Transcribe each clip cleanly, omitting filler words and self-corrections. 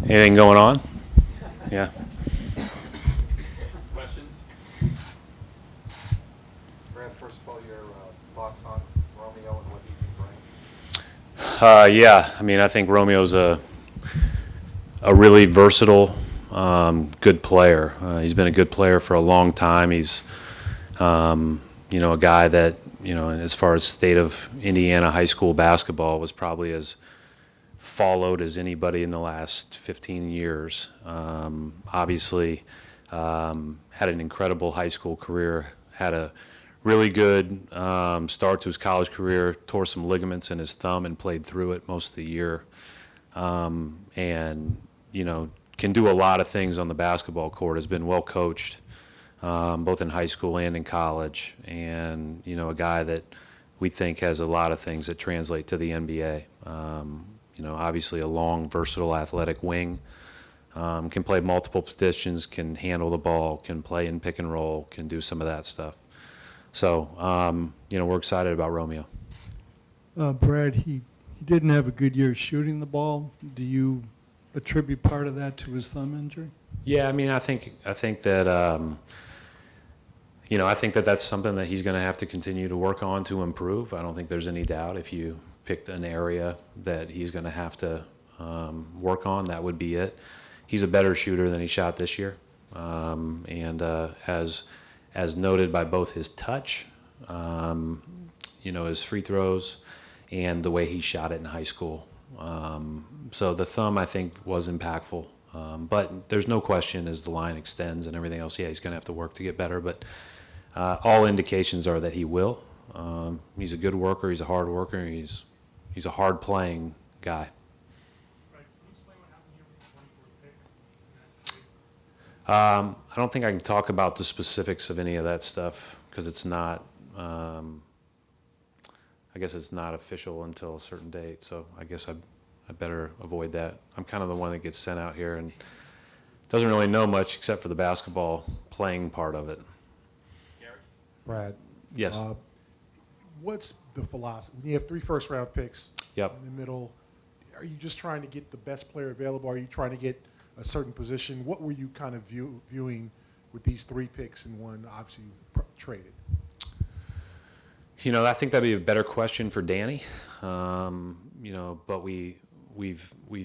Anything going on? Yeah. Questions? Brad, first of all, your thoughts on Romeo and what he can bring? Yeah. I mean, I think Romeo's a really versatile, good player. He's been a good player for a long time. He's, a guy that, as far as state of Indiana high school basketball, was probably as followed as anybody in the last 15 years. Obviously, had an incredible high school career, had a really good start to his college career, tore some ligaments in his thumb and played through it most of the year. And, can do a lot of things on the basketball court, has been well coached, both in high school and in college, and, a guy that we think has a lot of things that translate to the NBA. Obviously a long, versatile, athletic wing, can play multiple positions, can handle the ball, can play in pick and roll, can do some of that stuff. So, we're excited about Romeo. Brad, he didn't have a good year shooting the ball. Do you attribute part of that to his thumb injury? Yeah, I mean, I think that, I think that that's something that he's going to have to continue to work on to improve. I don't think there's any doubt if you picked an area that he's going to have to work on, that would be it. He's a better shooter than he shot this year, and as noted by both his touch, his free throws, and the way he shot it in high school. So the thumb, I think, was impactful. But there's no question as the line extends and everything else, yeah, he's going to have to work to get better. But all indications are that he will. He's a good worker. He's a hard worker. He's a hard-playing guy. Right. Can you explain what happened here with the 24th pick? I don't think I can talk about the specifics of any of that stuff because it's not, I guess it's not official until a certain date. So I guess I better avoid that. I'm kind of the one that gets sent out here and doesn't really know much except for the basketball playing part of it. Gary? Brad, Yes. what's the philosophy? When you have 3 first-round picks Yep. in the middle, are you just trying to get the best player available? Are you trying to get a certain position? What were you kind of viewing with these 3 picks and one obviously traded? I think that'd be a better question for Danny. But we've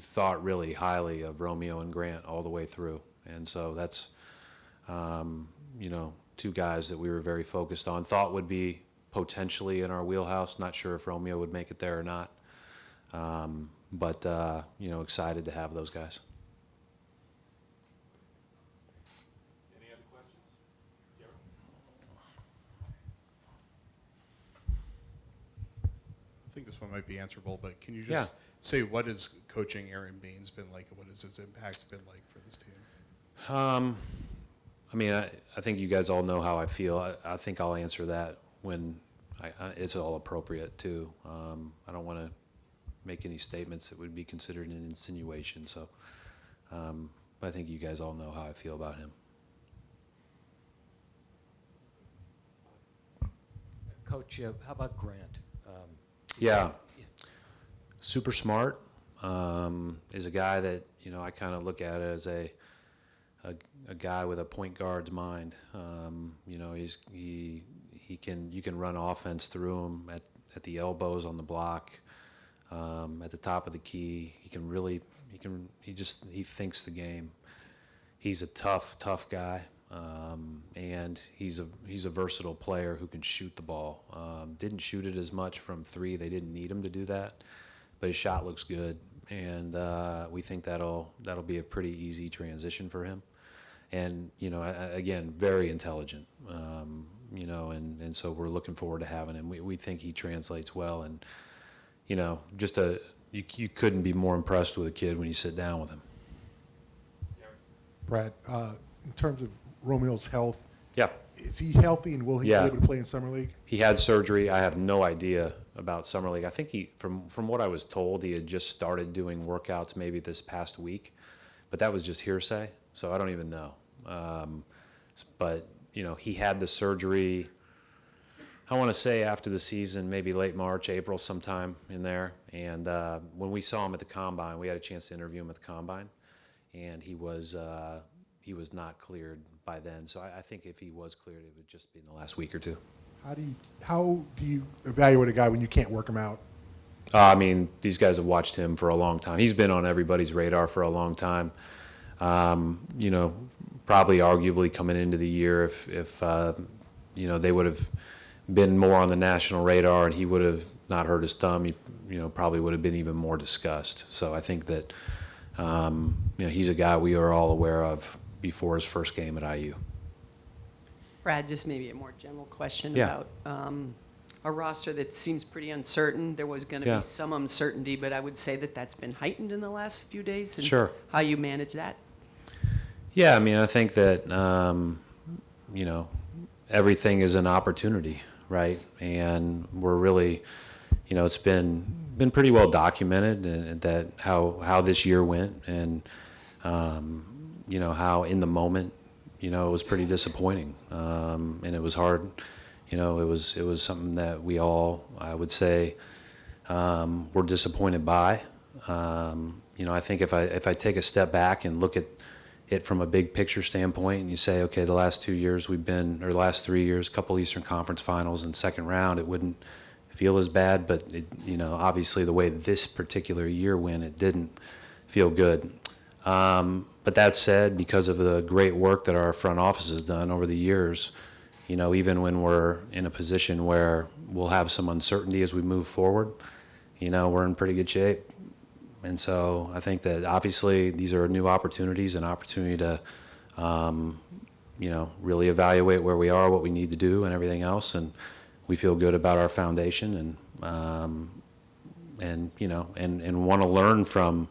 thought really highly of Romeo and Grant all the way through, and so that's 2 guys that we were very focused on. Thought would be potentially in our wheelhouse. Not sure if Romeo would make it there or not, but excited to have those guys. Any other questions? Gary? I think this one might be answerable, but can you just say what has coaching Aron Baynes been like, and what has his impact been like for this team? I mean, I think you guys all know how I feel. I think I'll answer that when it's all appropriate, too. I don't want to make any statements that would be considered an insinuation. So I think you guys all know how I feel about him. Coach, how about Grant? Yeah. Super smart. Is a guy that, I kind of look at it as a guy with a point guard's mind. You can run offense through him at the elbows on the block, at the top of the key. He thinks the game. He's a tough guy. And he's a versatile player who can shoot the ball. Didn't shoot it as much from 3. They didn't need him to do that, but his shot looks good, and we think that'll be a pretty easy transition for him. And again, very intelligent. And so we're looking forward to having him. We think he translates well, and you couldn't be more impressed with a kid when you sit down with him. Gary? Brad, in terms of Romeo's health, Yeah. is he healthy and will he be able to play in Summer League? He had surgery. I have no idea about Summer League. I think from what I was told, he had just started doing workouts maybe this past week, but that was just hearsay, so I don't even know. But, he had the surgery, I want to say after the season, maybe late March, April, sometime in there. And when we saw him at the Combine, we had a chance to interview him at the Combine. and he was not cleared by then. So I think if he was cleared, it would just be in the last week or two. How do you evaluate a guy when you can't work him out? I mean, these guys have watched him for a long time. He's been on everybody's radar for a long time. You know, probably arguably coming into the year, if you know, they would have been more on the national radar and he would have not hurt his thumb, he, you know, probably would have been even more discussed. So I think that, you know, he's a guy we are all aware of before his first game at IU. Brad, just maybe a more general question Yeah. about a roster that seems pretty uncertain. There was going to Yeah. be some uncertainty, but I would say that that's been heightened in the last few days. And Sure. how you manage that? Yeah, I mean, I think that, you know, everything is an opportunity, right? And we're really, you know, it's been pretty well documented and that how this year went, and you know, how in the moment, you know, it was pretty disappointing, and it was hard. You know, it was something that we all, I would say, were disappointed by. You know, I think if I take a step back and look at it from a big picture standpoint, and you say, okay, the last 2 years we've been, or the last 3 years, a couple Eastern Conference Finals and second round, it wouldn't feel as bad, but it, you know, obviously the way this particular year went, it didn't feel good. But that said, because of the great work that our front office has done over the years, you know, even when we're in a position where we'll have some uncertainty as we move forward, you know, we're in pretty good shape. And so I think that obviously these are new opportunities, an opportunity to, you know, really evaluate where we are, what we need to do, and everything else. And we feel good about our foundation, and you know, and want to learn from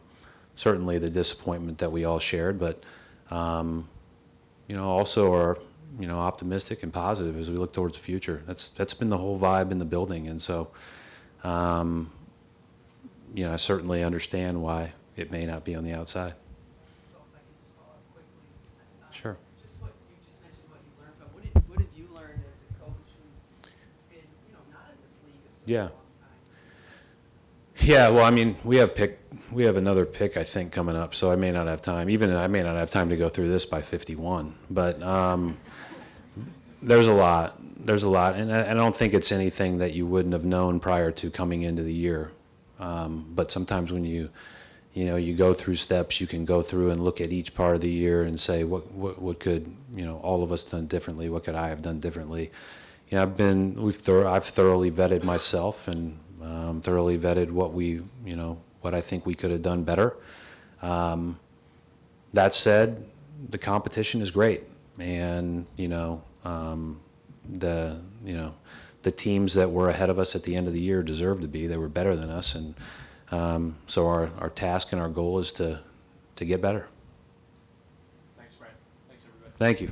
certainly the disappointment that we all shared, but you know, also are, you know, optimistic and positive as we look towards the future. That's been the whole vibe in the building, and so. You know, I certainly understand why it may not be on the outside. So if I could just follow up quickly. Sure. Just what you just mentioned, what you learned from. What have you learned as a coach who's been, you know, not in this league a super Yeah. long time? Yeah, well, I mean, we have another pick, I think, coming up, so I may not have time. Even I may not have time to go through this by 51. But there's a lot, and I don't think it's anything that you wouldn't have known prior to coming into the year. But sometimes when you know, you go through steps, you can go through and look at each part of the year and say, what could, you know, all of us done differently? What could I have done differently? You know, I've thoroughly vetted myself and thoroughly vetted what I think we could have done better. That said, the competition is great, and you know, the teams that were ahead of us at the end of the year deserve to be. They were better than us, and so our task and our goal is to get better. Thanks, Brad. Thanks, everybody. Thank you.